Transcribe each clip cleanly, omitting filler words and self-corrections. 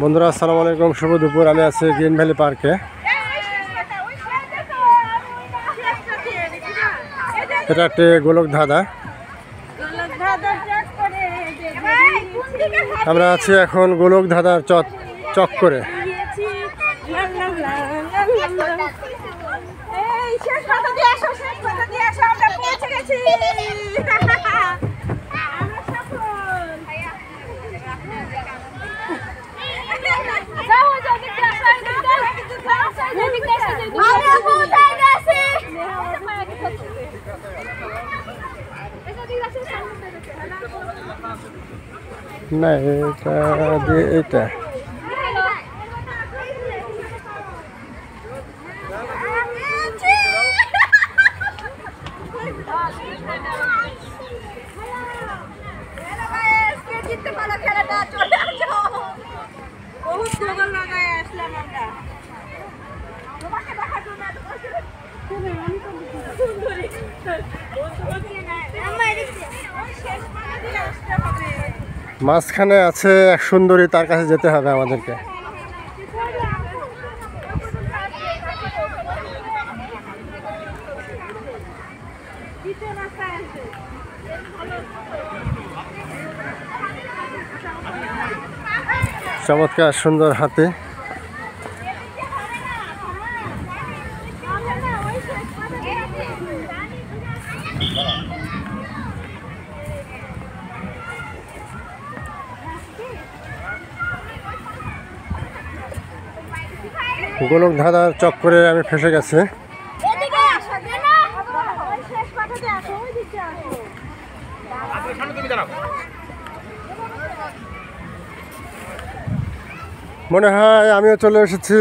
বন্ধুরা আসসালামু আলাইকুম, শুভ দুপুর। আমি আছি গ্রিন ভ্যালি পার্কে। এটা একটি গোলক ধাঁধা। আমরা আছি এখন গোলক ধাঁধার চক্করে। না, এটা দিয়ে এটা মাঝখানে আছে এক সুন্দরী, তার কাছে যেতে হবে আমাদেরকে। চমৎকার সুন্দর হাতি। গোলক ধাঁধার চক্করে আমি ফেসে গেছি। মনে হয় আমিও চলে এসেছি।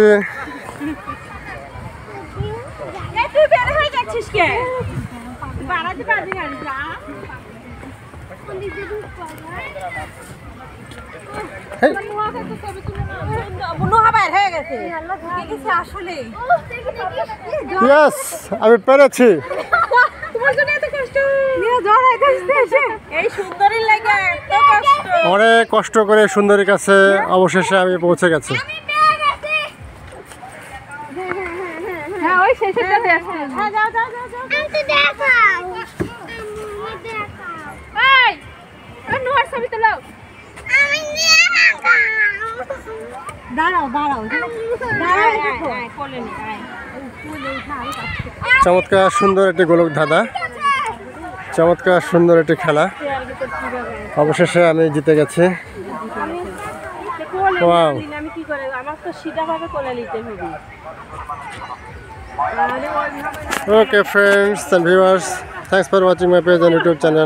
আমি পেরেছি। অনেক কষ্ট করে সুন্দরীর কাছে অবশেষে আমি পৌঁছে গেছি। চমৎকার সুন্দর একটি গোলক ধাঁধা, চমৎকার সুন্দর একটি খেলা। অবশেষে আমি জিতে গেছি। Okay friends and viewers, thanks for watching my page and YouTube channel.